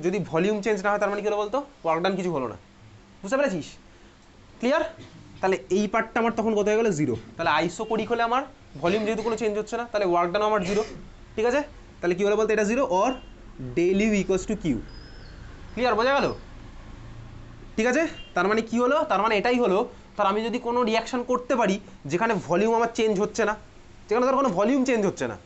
যদি ভলিউম চেঞ্জ না হয় তার মানে কি হলো বলতো, ওয়ার্ক ডান কিছু হলো না, বুঝতে পেরেছিস? ক্লিয়ার? তাহলে এই পার্টটা আমার তখন কত হয়ে গেলো, জিরো। তাহলে আইসোকরিক হলে আমার ভলিউম যেহেতু কোনো চেঞ্জ হচ্ছে না তাহলে ওয়ার্ক ডান আমার জিরো, ঠিক আছে? তাহলে কী হলো বলতো, এটা zero or del U equals to Q. Clear, বোঝা গেল? ঠিক আছে, তার মানে কি হলো, তার মানে এটাই হলো, ধর আমি যদি কোনো রিয়াকশান করতে পারি যেখানে ভলিউম আমার চেঞ্জ হচ্ছে না, যেখানে ধর কোনো ভলিউম চেঞ্জ হচ্ছে না,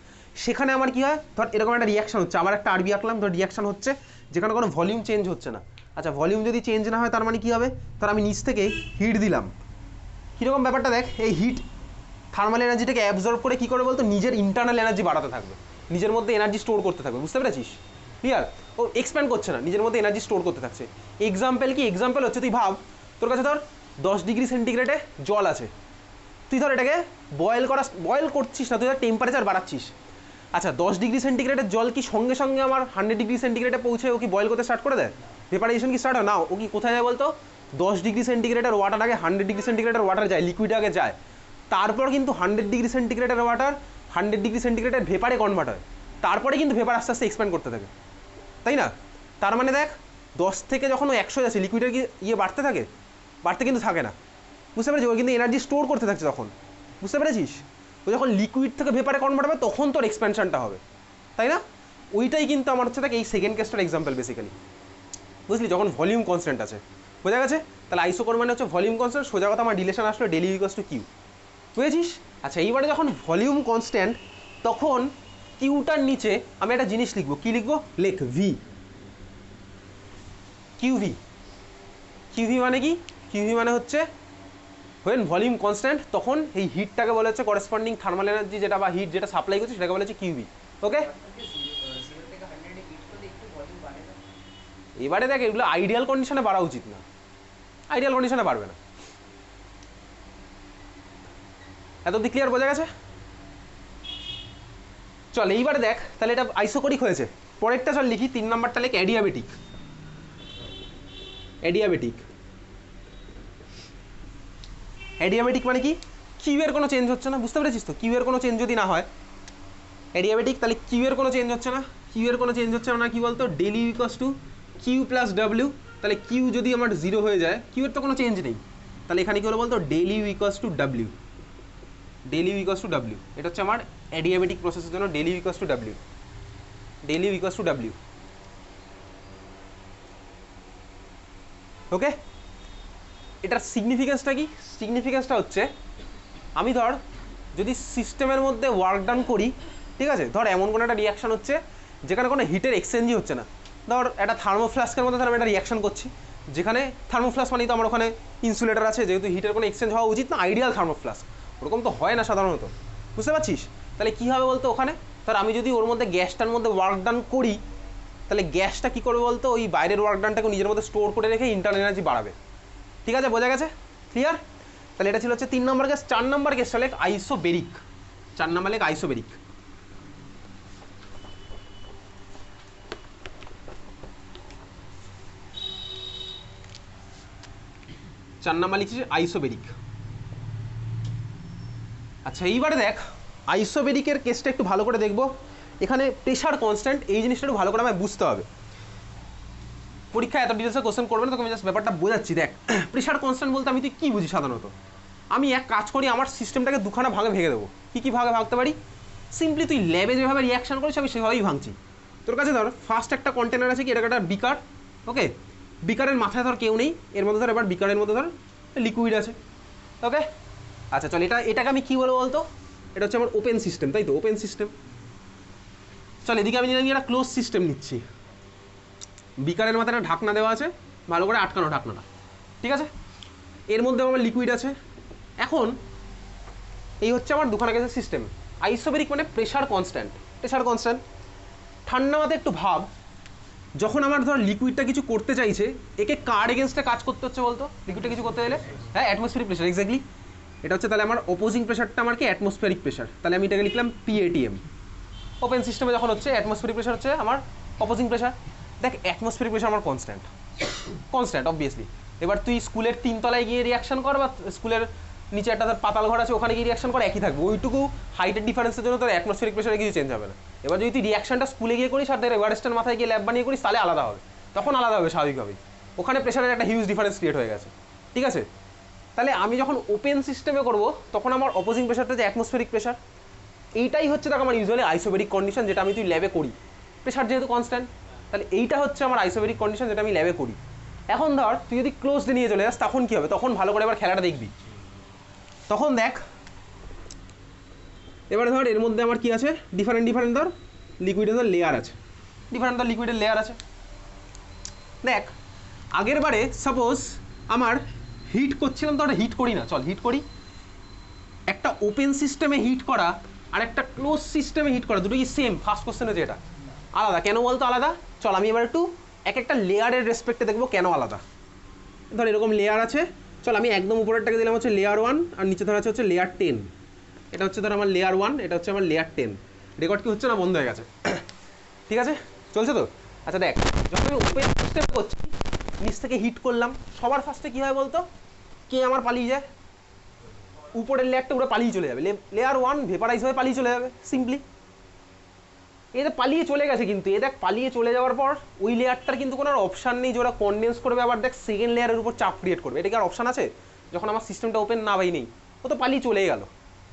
সেখানে আমার কি হয়, ধর এরকম একটা রিয়াকশান হচ্ছে, আবার একটা আরবি আঁকলাম, ধর রিয়াকশান হচ্ছে যেখানে কোনো ভলিউম চেঞ্জ হচ্ছে না। আচ্ছা ভলিউম যদি চেঞ্জ না হয় তার মানে কি হবে, ধর আমি নিচ থেকে হিট দিলাম, কীরকম ব্যাপারটা দেখ, এই হিট থার্মাল এনার্জিটাকে অ্যাবজর্ব করে কী করে বলতো, নিজের ইন্টারনাল এনার্জি বাড়াতে থাকবে, নিজের মধ্যে এনার্জি স্টোর করতে থাকবে, বুঝতে পেরেছিস? ক্লিয়ার? ও এক্সপ্যান্ড করছে না, নিজের মধ্যে এনার্জি স্টোর করতে থাকছে। এক্সাম্পল কি, এক্সাম্পল হচ্ছে তুই ভাব তোর কাছে ধর 10 ডিগ্রি সেন্টিগ্রেডে জল আছে, তুই ধর এটাকে বয়েল করছিস না, তুই ধর টেম্পারেচার বাড়াচ্ছিস। আচ্ছা 10 ডিগ্রি সেন্টিগ্রেডের জল কি সঙ্গে সঙ্গে আমার 100 ডিগ্রি সেন্টিগ্রেডে পৌঁছে ও কি বয়েল করতে স্টার্ট করে দেয়, ভেপারাইজেশন কি স্টার্ট হয় না? ও কি কোথায় যায় বলতো, 10 ডিগ্রি সেন্টিগ্রেডের ওয়াটার আগে 100 ডিগ্রি সেন্টিগ্রেডের ওয়াটার যায়, লিকুইড আগে যায়, তারপর কিন্তু 100 ডিগ্রি সেন্টিগ্রেডের ওয়াটার 100 ডিগ্রি সেন্টিগ্রেডের ভেপারে কনভার্ট হয়, তারপরে কিন্তু ভেপার আস্তে আস্তে এক্সপ্যান্ড করতে থাকে, তাই না? তার মানে দেখ 10 থেকে যখন ও 100 যাচ্ছে, লিকুইডের কি ইয়ে বাড়তে থাকে, বাড়তে কিন্তু থাকে না, বুঝতে পেরেছিস? ও কিন্তু এনার্জি স্টোর করতে থাকছে তখন, বুঝতে পেরেছিস? ও যখন লিকুইড থেকে ভেপারে কনভার্ট হবে তখন তোর এক্সপ্যানশনটা হবে, তাই না? ওইটাই কিন্তু আমার হচ্ছে দেখ এই সেকেন্ড কেসটার এক্সাম্পল বেসিক্যালি, বুঝলি? যখন ভলিউম কনস্ট্যান্ট আছে, বোঝা গেছে? তাহলে আইসোকোর মানে হচ্ছে ভলিউম কনস্ট্যান্ট, সোজা কথা আমার রিলেশন আসলো del U equals to Q, বুঝেছিস? আচ্ছা এইবারে যখন ভলিউম কনস্ট্যান্ট তখন কিউটার নিচে আমি একটা জিনিস লিখবো, কি লিখবো, লেখ ভি, কিউভি। কিউভি মানে কি, কিউভি মানে হচ্ছে হোয়েন ভলিউম কনস্ট্যান্ট তখন এই হিটটাকে বলা হচ্ছে করেসপন্ডিং থার্মাল এনার্জি যেটা বা হিট যেটা সাপ্লাই করছে সেটাকে বলা হচ্ছে কিউভি, ওকে? এবারে দেখ এগুলো আইডিয়াল কন্ডিশনে বাড়া উচিত না, আইডিয়াল কন্ডিশনে বাড়বে না। এত অব্দি ক্লিয়ার, বোঝা গেছে? চল এইবারে দেখ তাহলে এটা আইসোকরিক হয়েছে, পরেরটা চল লিখি, 3 নম্বরটা লেখ অ্যাডিয়াবেটিক। অ্যাডিয়াবেটিক, অ্যাডিয়াবেটিক মানে কি, কিউ এর কোনো চেঞ্জ হচ্ছে না, বুঝতে পেরেছিস তো? কিউ এর কোনো চেঞ্জ যদি না হয় অ্যাডিয়াবেটিক, তাহলে কিউ এর কোনো চেঞ্জ হচ্ছে না, কিউ এর কোনো চেঞ্জ হচ্ছে না, কি বলতো, del U equals to Q plus W. তাহলে কিউ যদি আমার 0 হয়ে যায়, কিউ এর তো কোনো চেঞ্জ নেই, তাহলে এখানে কি হলো বলতো, del U equals to W, del U equals to W. এটা হচ্ছে আমার অ্যাডিয়াবেটিক প্রসেসের জন্য del U equals to W, del U equals to W, okay? এটার সিগনিফিকেন্সটা কি, সিগনিফিকেন্সটা হচ্ছে আমি ধর যদি সিস্টেমের মধ্যে ওয়ার্ক ডান করি, ঠিক আছে, ধর এমন কোনো একটা রিয়াকশান হচ্ছে যেখানে কোনো হিটের এক্সচেঞ্জই হচ্ছে না, ধর একটা থার্মোফ্লাস্কের মধ্যে ধর আমি একটা রিয়াকশান করছি, যেখানে থার্মোফ্লাস্ক মানেই তো আমার ওখানে ইনসুলেটার আছে, যেহেতু হিটের কোনো এক্সচেঞ্জ হওয়া উচিত না, আইডিয়াল থার্মোফ্লাস্ক, ওরকম তো হয় না সাধারণত, বুঝতে পারছিস? তাহলে কী হবে বলতো, ওখানে ধর আমি যদি ওর মধ্যে গ্যাসটার মধ্যে ওয়ার্ক ডান করি, তাহলে গ্যাসটা কী করবে বলতো, ওই বাইরের ওয়ার্ক ডানটাকে নিজের মধ্যে স্টোর করে রেখে ইন্টারনাল এনার্জি বাড়াবে, ঠিক আছে? বোঝা গেছে? ক্লিয়ার? তাহলে এটা ছিল হচ্ছে 3 নম্বর কেস। 4 নম্বর কেসটা লেখ আইসোবেরিক, 4 নম্বর লেখ আইসোবেরিক। চার নাম্বার লিখছি আইসোবেরিক। আচ্ছা এইবারে দেখ আইসোবেরিকের কেসটা একটু ভালো করে দেখবো, এখানে প্রেশার কনস্ট্যান্ট, এই জিনিসটা একটু ভালো করে আমায় বুঝতে হবে। পরীক্ষায় এত ডিটেলসে কোশ্চেন করবে না, তোকে আমি জাস্ট ব্যাপারটা বোঝাচ্ছি। দেখ প্রেশার কনস্ট্যান্ট বলতে আমি তুই কী বুঝি সাধারণত, আমি এক কাজ করি, আমার সিস্টেমটাকে দুখানা ভাগে ভেঙে দেবো। কী ভাগে ভাগতে পারি, সিম্পলি তুই ল্যাবে যেভাবে রিয়াকশান করিস আমি সেভাবেই ভাঙছি। তোর কাছে ধর ফার্স্ট একটা কন্টেনার আছে, কি এটা একটা বিকার, ওকে? বিকারের মাথায় ধর কেউ নেই, এর মধ্যে ধর এবার বিকারের মধ্যে ধর লিকুইড আছে, ওকে? আচ্ছা চল এটাকে আমি কি বলবো বলতো, এটা হচ্ছে আমার ওপেন সিস্টেম, তাই তো, ওপেন সিস্টেম। চল এদিকে আমি নিলাম একটা ক্লোজ সিস্টেম নিচ্ছি। বিকারের মাথায় একটা ঢাকনা দেওয়া আছে, ভালো করে আটকানো ঢাকনাটা, ঠিক আছে। এর মধ্যে আমার লিকুইড আছে। এখন এই হচ্ছে আমার দুখানা গ্যাসের সিস্টেম। আইসোবেরিক মানে প্রেশার কনস্ট্যান্ট, প্রেশার কনস্ট্যান্ট। ঠান্ডা মাথায় একটু ভাব, যখন আমার ধর লিকুইডটা কিছু করতে চাইছে, একে কার এগেনস্টে কাজ করতে হচ্ছে বলতো, লিকুইডটা কিছু করতে গেলে? হ্যাঁ, অ্যাটমসফিয়ারিক প্রেশার, এক্স্যাক্টলি। এটা হচ্ছে তাহলে আমার অপোজিং প্রেশারটা আমার কি অ্যাটমসফিয়ারিক প্রেশার, তাহলে আমি এটাকে লিখলাম PATM। ওপেন সিস্টেমে যখন হচ্ছে অ্যাটমসফিয়ারিক প্রেশার হচ্ছে আমার অপোজিং প্রেশার। দেখ অ্যাটমসফিয়ারিক প্রেশার আমার কনস্ট্যান্ট, কনস্ট্যান্ট অবভিয়াসলি। এবার তুই স্কুলের 3 তলায় গিয়ে রিয়াকশন কর, বা স্কুলের নিচে একটা পাতাল ঘর আছে ওখানে গিয়ে রিয়াকশন কর, একই থাকবে। ওইটুকু হাইটের ডিফারেন্সের জন্য তোর অ্যাটমসফিয়ারিক প্রেশারে কিছু চেঞ্জ হবে না। এবার যদি তুই রিয়াকশনটা স্কুলে গিয়ে করিস আর তোর এভারেস্টের মাথায় গিয়ে ল্যাব বানিয়ে করিস, তাহলে আলাদা হবে, তখন আলাদা হবে স্বাভাবিকভাবেই। ওখানে প্রেশারের একটা হিউজ ডিফারেন্স ক্রিয়েট হয়ে গেছে, ঠিক আছে। তাহলে আমি যখন ওপেন সিস্টেমে করবো তখন আমার অপোজিং প্রেশারটা যে অ্যাটমসফিয়ারিক প্রেশার, এইটাই হচ্ছে দেখ আমার ইউজুয়ালি আইসোবেরিক কন্ডিশন, যেটা আমি তুই ল্যাবে করি। প্রেশার যেহেতু কনস্ট্যান্ট, তাহলে এইটা হচ্ছে আমার আইসোবেরিক কন্ডিশন, যেটা আমি ল্যাবে করি। এখন ধর তুই যদি ক্লোজড নিয়ে চলে যাস, তখন কী হবে? তখন ভালো করে এবার খেলাটা দেখবি। তখন দেখ, এবার ধর এর মধ্যে আমার কি আছে, ডিফারেন্ট ডিফারেন্ট ধর লিকুইডের ধর লেয়ার আছে, ডিফারেন্ট ধর লিকুইডের লেয়ার আছে। দেখ আগের বারে সাপোজ আমার হিট করছিলাম, তো ওটা হিট করি না, চল হিট করি। একটা ওপেন সিস্টেমে হিট করা আর একটা ক্লোজ সিস্টেমে হিট করা, দুটো কি সেম? ফার্স্ট কোশ্চেন হচ্ছে এটা আলাদা। কেন বলতো আলাদা? চল আমি এবার একটু এক একটা লেয়ারের রেসপেক্টে দেখবো কেন আলাদা। ধর এরকম লেয়ার আছে, চল আমি একদম উপরেরটাকে দিলাম হচ্ছে লেয়ার 1, আর নিচে ধর আছে হচ্ছে লেয়ার 10। এটা হচ্ছে ধর আমার লেয়ার 1, এটা হচ্ছে আমার লেয়ার 10। রেকর্ড কি হচ্ছে না? বন্ধ হয়ে গেছে, ঠিক আছে, চলছে তো। আচ্ছা দেখ, যখন আমি ওপেন সিস্টেম করছি, নিচ থেকে হিট করলাম, সবার ফার্স্টে কী হয় বলতো, কে আমার পালিয়ে যায়? উপরের লেয়ারটা পুরো পালিয়ে চলে যাবে, লেয়ার 1 ভেপারাইজ হয়ে পালিয়ে চলে যাবে সিম্পলি। এতে পালিয়ে চলে গেছে, কিন্তু এ দেখ পালিয়ে চলে যাওয়ার পর ওই লেয়ারটার কিন্তু কোনো অপশান নেই যে ওরা কনডেন্স করবে, আবার দেখ সেকেন্ড লেয়ারের উপর চাপ ক্রিয়েট করবে। এটা কি আর অপশান আছে? যখন আমার সিস্টেমটা ওপেন না ভাই নেই, ও তো পালিয়ে চলেই গেল।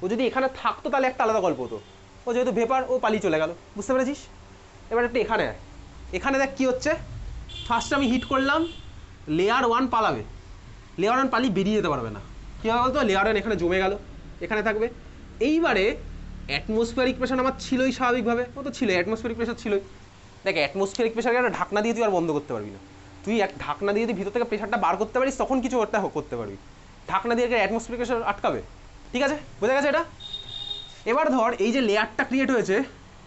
ও যদি এখানে থাকতো তাহলে একটা আলাদা গল্প হতো, ও যেহেতু ভেপার ও পালিয়ে চলে গেল, বুঝতে পেরেছিস? এবার একটু এখানে আয়, এখানে দেখ কী হচ্ছে। ফার্স্ট আমি হিট করলাম, লেয়ার 1 পালাবে, লেয়ার 1 পালিয়ে বেরিয়ে যেতে পারবে না। কী হবে বলতো, লেয়ার 1 এখানে জমে গেল, এখানে থাকবে। এইবারে অ্যাটমসফিয়ারিক প্রেশার আমার ছিলই স্বাভাবিকভাবে, ও তো ছিল, অ্যাটমসফিয়ারিক প্রেশার ছিলই। দেখ অ্যাটমসফিয়ারিক প্রেশারকে একটা ঢাকনা দিয়ে তুই আর বন্ধ করতে পারবি না। তুই এক ঢাকনা দিয়ে যদি ভিতর থেকে প্রেশারটা বার করতে পারিস, তখন কিছু একটা করতে পারবি। ঢাকনা দিয়ে অ্যাটমসফিয়ারিক প্রেশার আটকাবে, ঠিক আছে, বোঝা গেছে এটা? এবার ধর এই যে লেয়ারটা ক্রিয়েট হয়েছে,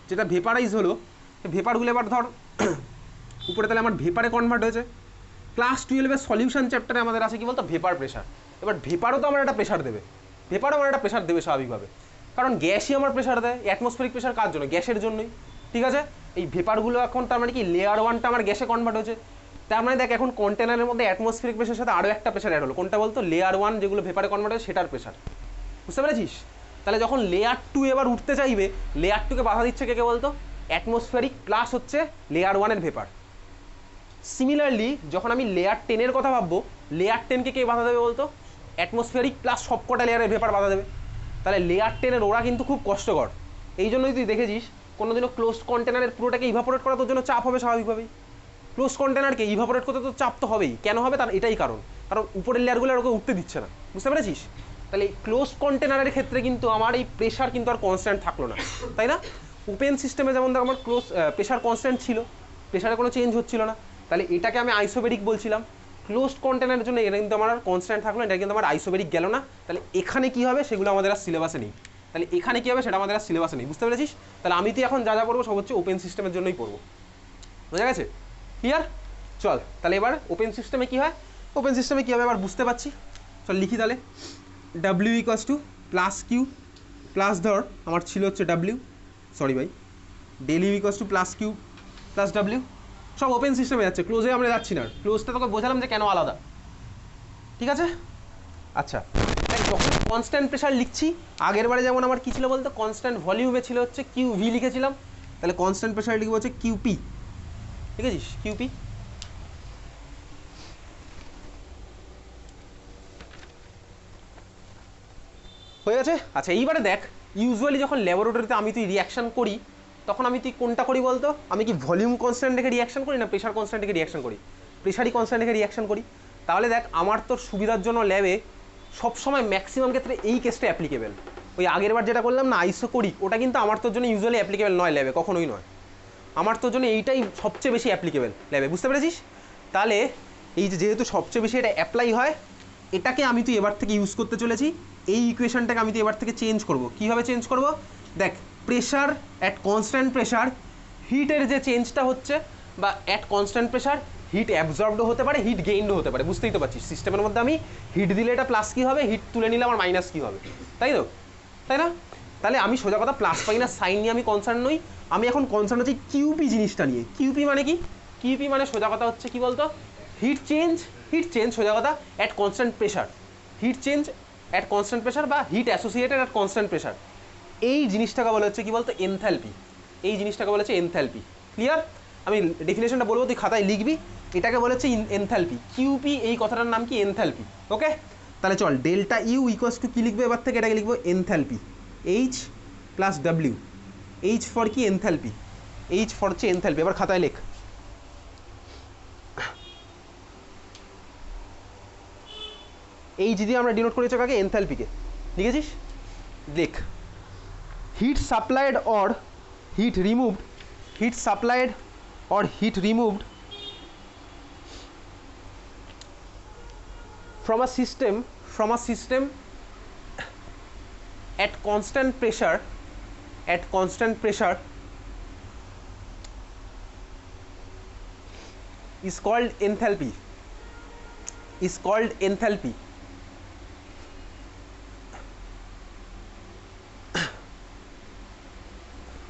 যেটা ভেপারাইজ হলো, ভেপারগুলো এবার ধর উপরে তাহলে আমার ভেপারে কনভার্ট হয়েছে। ক্লাস 12-এর সলিউশন চ্যাপ্টারে আমাদের আছে কি বলতো, ভেপার প্রেশার। এবার ভেপারও তো আমার একটা প্রেশার দেবে, ভেপারও আমার একটা প্রেশার দেবে স্বাভাবিকভাবে, কারণ গ্যাসই আমার প্রেশার দেয়। অ্যাটমসফিয়ারিক প্রেশার কার জন্য? গ্যাসের জন্যই, ঠিক আছে। এই ভেপারগুলো এখন তার মানে কি লেয়ার 1টা আমার গ্যাসে কনভার্ট হয়েছে, তার মানে দেখ এখন কন্টেনারের মধ্যে অ্যাটমসফিয়ারিক প্রেশারের সাথে আরও একটা প্রেশার অ্যাড হলো। কোনটা বলতো? লেয়ার 1 যেগুলো ভেপারে কনভার্ট হয়েছে সেটার প্রেশার, বুঝতে পেরেছিস? তাহলে যখন লেয়ার 2 এবার উঠতে চাইবে, লেয়ার 2কে বাধা দিচ্ছে কে কে বলতো? অ্যাটমসফিয়ারিক প্লাস হচ্ছে লেয়ার 1-এর ভেপার। সিমিলারলি যখন আমি লেয়ার 10-এর কথা ভাববো, লেয়ার 10কে কে বাধা দেবে বলতো? অ্যাটমসফিয়ারিক প্লাস সবকটা লেয়ারের ভেপার বাধা দেবে। তাহলে লেয়ার 10-এর ওরা কিন্তু খুব কষ্টকর। এই জন্যই তুই দেখেছিস কোনোদিনও ক্লোজ কন্টেনারের পুরোটাকে ইভাপোরেট করা তোর জন্য চাপ হবে স্বাভাবিকভাবেই। ক্লোজ কন্টেনারকে ইভাপোরেট করতে তো চাপ তো হবেই। কেন হবে? তার এটাই কারণ উপরের লেয়ারগুলো ওকে উঠতে দিচ্ছে না, বুঝতে পেরেছিস? তাহলে এই ক্লোজ কন্টেনারের ক্ষেত্রে কিন্তু আমার এই প্রেশার কিন্তু আর কনস্ট্যান্ট থাকলো না, তাই না? ওপেন সিস্টেমে যেমন আমার ক্লোজ প্রেশার কনস্ট্যান্ট ছিল, প্রেশারে কোনো চেঞ্জ হচ্ছিল না, তাহলে এটাকে আমি আইসোবেরিক বলছিলাম। ক্লোজড কন্টেনারের জন্য এটা কিন্তু আমার কনস্ট্যান্ট থাকলো, এটা কিন্তু আমার আইসোবেরিক গেল না। তাহলে এখানে কী হবে সেগুলো আমাদের আর সিলেবাসে নেই। তাহলে এখানে কী হবে সেটা আমাদের আর সিলেবাসে নেই, বুঝতে পেরেছিস? তাহলে আমি তো এখন যা যা পড়বো সব হচ্ছে ওপেন সিস্টেমের জন্যই পড়বো, বোঝা গেছে? ক্লিয়ার? চল তাহলে এবার ওপেন সিস্টেমে কী হয়, ওপেন সিস্টেমে কী হবে এবার বুঝতে পারছি। চল লিখি তাহলে, W equals to plus Q plus ধর আমার ছিল হচ্ছে ডাব্লিউ, সরি ভাই, del U equals to plus Q plus W, সব ওপেন সিস্টেমে যাচ্ছে, ক্লোজে আমরা যাচ্ছি না। ক্লোজটা তোকে বোঝালাম যে কেন আলাদা, ঠিক আছে? আচ্ছা যখন কনস্ট্যান্ট প্রেশার লিখছি, আগের বারে যেমন আমার কী ছিল বলতো, কনস্ট্যান্ট ভলিউমে ছিল হচ্ছে কিউ ভি লিখেছিলাম, তাহলে কনস্ট্যান্ট প্রেশার লিখবো হচ্ছে কিউপি, ঠিক আছে, কিউপি। হয়ে গেছে? আচ্ছা এইবারে দেখ, ইউজুয়ালি যখন ল্যাবরেটরিতে আমি তুই রিয়াকশান করি, তখন আমি তুই কোনটা করি বলতো? আমি কি ভলিউম কনস্ট্যান্ট রেখে রিয়াকশান করি না প্রেশার কনস্ট্যান্ট রেখে রিয়াকশান করি? প্রেশারই কনস্ট্যান্ট রেখে রিয়াকশান করি। তাহলে দেখ আমার তোর সুবিধার জন্য ল্যাবে সবসময় ম্যাক্সিমাম ক্ষেত্রে এই কেসটা অ্যাপ্লিকেবল। ওই আগের বার যেটা করলাম না আইসোকোরিক, ওটা কিন্তু আমার তোর জন্য ইউজুয়ালি অ্যাপ্লিকেবল নয় ল্যাবে, কখনোই নয়। আমার তোর জন্য এইটাই সবচেয়ে বেশি অ্যাপ্লিকেবল ল্যাবে, বুঝতে পেরেছিস? তাহলে এই যে যেহেতু সবচেয়ে বেশি এটা অ্যাপ্লাই হয়, এটাকে আমি তুই এবার থেকে ইউজ করতে চলেছি। এই ইকুয়েশনটাকে আমি তো এবার থেকে চেঞ্জ করব। কীভাবে চেঞ্জ করব? দেখ, প্রেশার অ্যাট কনস্ট্যান্ট প্রেশার, হিটের যে চেঞ্জটা হচ্ছে, বা অ্যাট কনস্ট্যান্ট প্রেশার হিট অ্যাবজর্বডও হতে পারে, হিট গেইনডও হতে পারে, বুঝতেই তো পারছিস। সিস্টেমের মধ্যে আমি হিট দিলে এটা প্লাস কী হবে, হিট তুলে নিলে আমার মাইনাস কী হবে, তাই তো? তাই না? তাহলে আমি সোজা কথা প্লাস মাইনাস সাইন নিয়ে আমি কনসার্ন নই। আমি এখন কনসার্ন হচ্ছে কিউপি জিনিসটা নিয়ে। কিউপি মানে কি? কিউপি মানে সোজা কথা হচ্ছে কি বলতো, হিট চেঞ্জ সোজা কথা at constant pressure, heat change at constant pressure বা heat associated at constant pressure. এই জিনিসটাকে বলা হচ্ছে কি বলতো, এনথ্যালপি। এই জিনিসটাকে বলা হচ্ছে এনথ্যালপি। ক্লিয়ার? আমি ডেফিনেশনটা বলবো, তুই খাতায় লিখবি। এটাকে বলা হচ্ছে এনথ্যালপি। কিউপি এই কথাটার নাম কি? এনথ্যালপি। ওকে, তাহলে চল, ডেল্টা ইউ ইকুয়ালস টু কী লিখবো এবার থেকে? এটাকে লিখবো enthalpy, H plus W. H for কি? এনথ্যালপি। এইচ ফর হচ্ছে এনথ্যালপি। এবার খাতায় লেখ। এইচ দিয়ে আমরা ডিনোট করেছি কাকে? এনথ্যালপিকে। লিখেছিস? দেখ, heat supplied or heat removed, heat supplied or heat removed from a system at constant pressure is called enthalpy,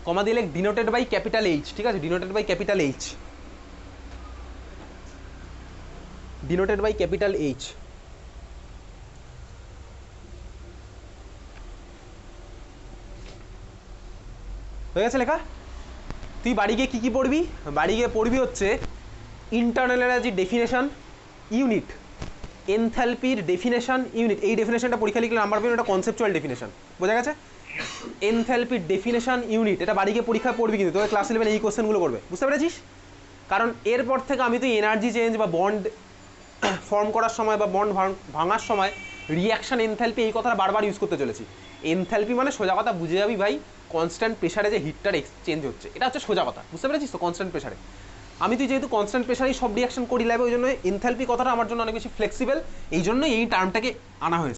comma দিলে ডিনোটেড বাই ক্যাপিটাল এইচ। ঠিক আছে, denoted by capital H, denoted by capital H. হয়ে গেছে লেখা? তুই বাড়ি গিয়ে কী পড়বি? বাড়ি গিয়ে পড়বি হচ্ছে ইন্টারনাল এনার্জি ডেফিনেশন ইউনিট, এনথ্যালপির ডেফিনেশন ইউনিট। এই ডেফিনেশনটা পরীক্ষা লিখলে নাম্বার পেন, এটা কনসেপচুয়াল ডেফিনেশন, বোঝা গেছে? এনথ্যালপির ডেফিনেশন ইউনিট, এটা বাড়ি গিয়ে পরীক্ষা পড়বি, কিন্তু তোকে ক্লাস 11 এই কোশ্চেনগুলো করবে, বুঝতে পেরেছিস? কারণ এরপর থেকে আমি তুই এনার্জি চেঞ্জ বা বন্ড ফর্ম করার সময় বা বন্ড ভাঙার সময় রিয়াকশন এনথ্যালপি এই কথাটা বারবার ইউজ করতে চলেছি। এনথ্যালপি মানে সোজা কথা বুঝে যাবি ভাই, কনস্ট্যান্ট প্রেশারে যে হিটটার এক্সচেঞ্জ হচ্ছে, এটা হচ্ছে সোজা কথা, বুঝতে পেরেছিস তো? কনস্ট্যান্ট প্রেশারে আমি তুই যেহেতু কনস্ট্যান্ট প্রেশারেই সব রিয়াকশন করি ল্যাবে, ওই জন্য এনথ্যালপি কথাটা আমার জন্য অনেক বেশি ফ্লেক্সিবল, এই জন্য এই টার্মটাকে আনা হয়েছে।